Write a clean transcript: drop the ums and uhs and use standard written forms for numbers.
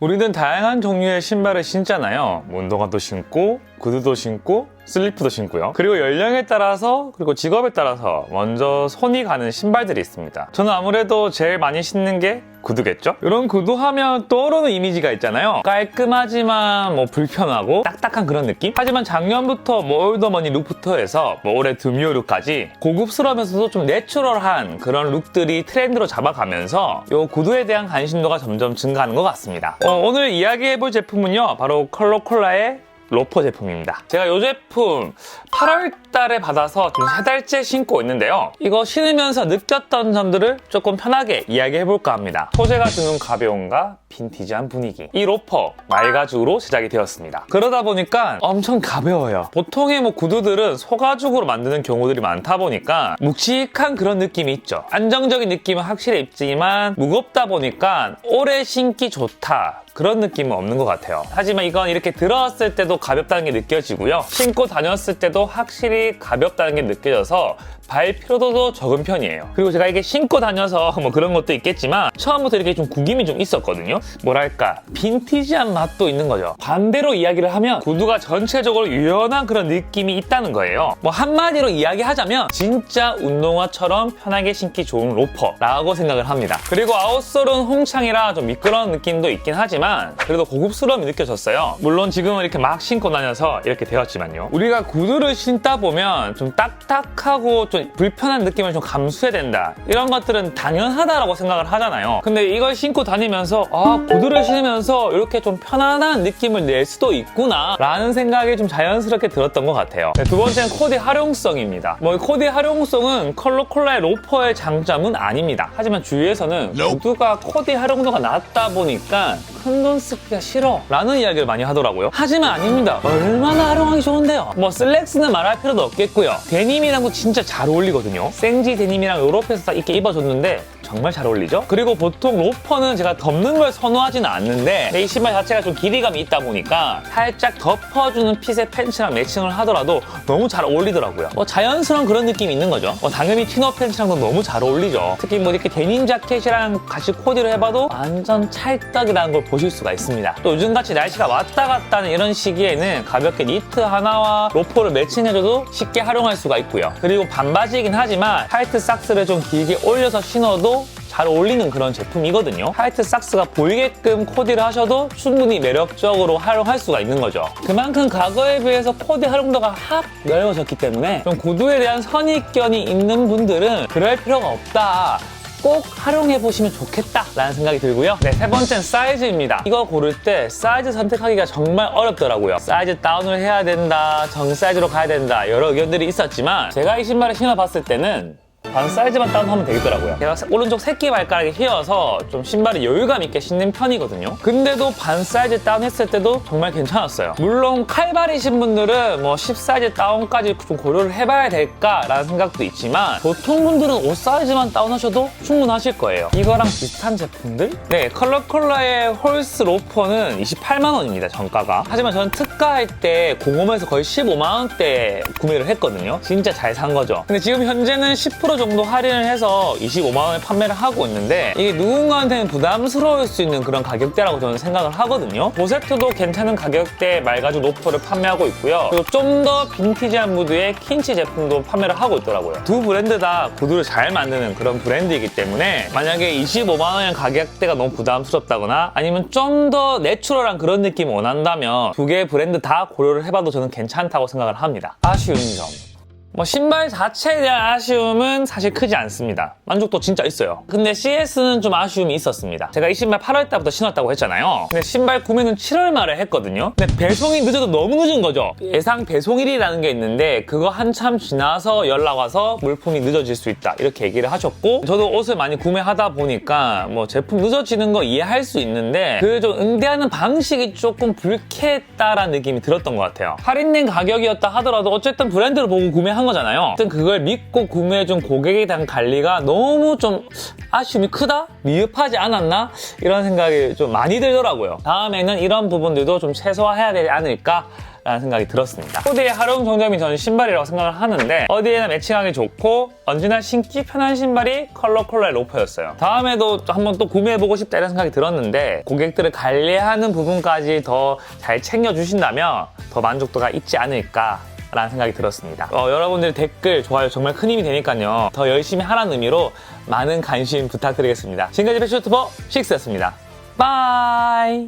우리는 다양한 종류의 신발을 신잖아요. 운동화도 신고, 구두도 신고, 슬리퍼도 신고요. 그리고 연령에 따라서, 그리고 직업에 따라서 먼저 손이 가는 신발들이 있습니다. 저는 아무래도 제일 많이 신는 게 구두겠죠? 이런 구두 하면 떠오르는 이미지가 있잖아요. 깔끔하지만 불편하고 딱딱한 그런 느낌? 하지만 작년부터 올더머니 룩부터 해서 올해 드미오 룩까지 고급스러우면서도 좀 내추럴한 그런 룩들이 트렌드로 잡아가면서 이 구두에 대한 관심도가 점점 증가하는 것 같습니다. 오늘 이야기해볼 제품은요, 바로 컬러콜라의 로퍼 제품입니다. 제가 이 제품 8월 달에 받아서 좀 3달째 신고 있는데요. 이거 신으면서 느꼈던 점들을 조금 편하게 이야기해볼까 합니다. 소재가 주는 가벼움과 빈티지한 분위기. 이 로퍼 말가죽으로 제작이 되었습니다. 그러다 보니까 엄청 가벼워요. 보통의 구두들은 소가죽으로 만드는 경우들이 많다 보니까 묵직한 그런 느낌이 있죠. 안정적인 느낌은 확실히 있지만 무겁다 보니까 오래 신기 좋다, 그런 느낌은 없는 것 같아요. 하지만 이건 이렇게 들어왔을 때도 가볍다는 게 느껴지고요. 신고 다녔을 때도 확실히 가볍다는 게 느껴져서 발 피로도도 적은 편이에요. 그리고 제가 이게 신고 다녀서 그런 것도 있겠지만 처음부터 이렇게 좀 구김이 좀 있었거든요. 뭐랄까, 빈티지한 맛도 있는 거죠. 반대로 이야기를 하면 구두가 전체적으로 유연한 그런 느낌이 있다는 거예요. 한마디로 이야기하자면 진짜 운동화처럼 편하게 신기 좋은 로퍼라고 생각을 합니다. 그리고 아웃솔은 홍창이라 좀 미끄러운 느낌도 있긴 하지만 그래도 고급스러움이 느껴졌어요. 물론 지금은 이렇게 막 신고 다녀서 이렇게 되었지만요. 우리가 구두를 신다 보면 좀 딱딱하고 좀 불편한 느낌을 좀 감수해야 된다, 이런 것들은 당연하다라고 생각을 하잖아요. 근데 이걸 신고 다니면서 구두를 신으면서 이렇게 좀 편안한 느낌을 낼 수도 있구나 라는 생각이 좀 자연스럽게 들었던 것 같아요. 두 번째는 코디 활용성입니다. 이 코디 활용성은 컬러콜라의 로퍼의 장점은 아닙니다. 하지만 주위에서는 구두가 코디 활용도가 낮다 보니까 큰돈 쓰기가 싫어 라는 이야기를 많이 하더라고요. 하지만 아닙니다. 얼마나 활용하기 좋은데요. 슬랙스는 말할 필요도 없겠고요. 데님이랑도 진짜 잘 어울리거든요. 생지 데님이랑 요rop에서 딱 이렇게 입어줬는데 정말 잘 어울리죠? 그리고 보통 로퍼는 제가 덮는 걸 선호하지는 않는데 이 신발 자체가 좀 길이감이 있다 보니까 살짝 덮어주는 핏의 팬츠랑 매칭을 하더라도 너무 잘 어울리더라고요. 자연스러운 그런 느낌이 있는 거죠. 당연히 티너 팬츠랑도 너무 잘 어울리죠. 특히 이렇게 데님 자켓이랑 같이 코디를 해봐도 완전 찰떡이라는 걸 보실 수가 있습니다. 또 요즘같이 날씨가 왔다 갔다 하는 이런 시기에는 가볍게 니트 하나와 로퍼를 매칭해줘도 쉽게 활용할 수가 있고요. 그리고 반바지이긴 하지만 화이트 삭스를 좀 길게 올려서 신어도 잘 어울리는 그런 제품이거든요. 화이트 삭스가 보이게끔 코디를 하셔도 충분히 매력적으로 활용할 수가 있는 거죠. 그만큼 과거에 비해서 코디 활용도가 확 넓어졌기 때문에 좀 구두에 대한 선입견이 있는 분들은 그럴 필요가 없다, 꼭 활용해보시면 좋겠다라는 생각이 들고요. 세 번째는 사이즈입니다. 이거 고를 때 사이즈 선택하기가 정말 어렵더라고요. 사이즈 다운을 해야 된다, 정 사이즈로 가야 된다, 여러 의견들이 있었지만 제가 이 신발을 신어봤을 때는 반 사이즈만 다운하면 되겠더라고요. 제가 오른쪽 새끼 발가락이 휘어서 좀 신발을 여유감 있게 신는 편이거든요. 근데도 반 사이즈 다운했을 때도 정말 괜찮았어요. 물론 칼발이신 분들은 10 사이즈 다운까지 좀 고려를 해봐야 될까라는 생각도 있지만 보통 분들은 5 사이즈만 다운하셔도 충분하실 거예요. 이거랑 비슷한 제품들? 컬러콜라의 홀스 로퍼는 28만 원입니다, 정가가. 하지만 저는 특가할 때 공홈에서 거의 15만 원대 구매를 했거든요. 진짜 잘 산 거죠. 근데 지금 현재는 10% 정도 할인을 해서 25만 원에 판매를 하고 있는데 이게 누군가한테는 부담스러울 수 있는 그런 가격대라고 저는 생각을 하거든요. 보세트도 괜찮은 가격대에 말가죽 로퍼를 판매하고 있고요. 그리고 좀 더 빈티지한 무드의 킨치 제품도 판매를 하고 있더라고요. 두 브랜드 다 구두를 잘 만드는 그런 브랜드이기 때문에 만약에 25만 원의 가격대가 너무 부담스럽다거나 아니면 좀 더 내추럴한 그런 느낌을 원한다면 두 개의 브랜드 다 고려를 해봐도 저는 괜찮다고 생각을 합니다. 아쉬운 점, 신발 자체에 대한 아쉬움은 사실 크지 않습니다. 만족도 진짜 있어요. 근데 CS는 좀 아쉬움이 있었습니다. 제가 이 신발 8월 달부터 신었다고 했잖아요. 근데 신발 구매는 7월 말에 했거든요. 근데 배송이 늦어도 너무 늦은 거죠. 예상 배송일이라는 게 있는데 그거 한참 지나서 연락 와서 물품이 늦어질 수 있다, 이렇게 얘기를 하셨고, 저도 옷을 많이 구매하다 보니까 제품 늦어지는 거 이해할 수 있는데 그 좀 응대하는 방식이 조금 불쾌했다라는 느낌이 들었던 것 같아요. 할인된 가격이었다 하더라도 어쨌든 브랜드를 보고 구매한 거잖아요. 어쨌든 그걸 믿고 구매해준 고객에 대한 관리가 너무 좀 아쉬움이 크다? 미흡하지 않았나? 이런 생각이 좀 많이 들더라고요. 다음에는 이런 부분들도 좀 최소화해야 되지 않을까? 라는 생각이 들었습니다. 코디의 하름 정점이 저는 신발이라고 생각을 하는데 어디에나 매칭하기 좋고 언제나 신기 편한 신발이 컬러콜라의 로퍼였어요. 다음에도 한번 또 구매해보고 싶다 이런 생각이 들었는데 고객들을 관리하는 부분까지 더 잘 챙겨주신다면 더 만족도가 있지 않을까 라는 생각이 들었습니다. 여러분들 댓글, 좋아요 정말 큰 힘이 되니까요. 더 열심히 하라는 의미로 많은 관심 부탁드리겠습니다. 지금까지 패션 유튜버 식스였습니다. 바이.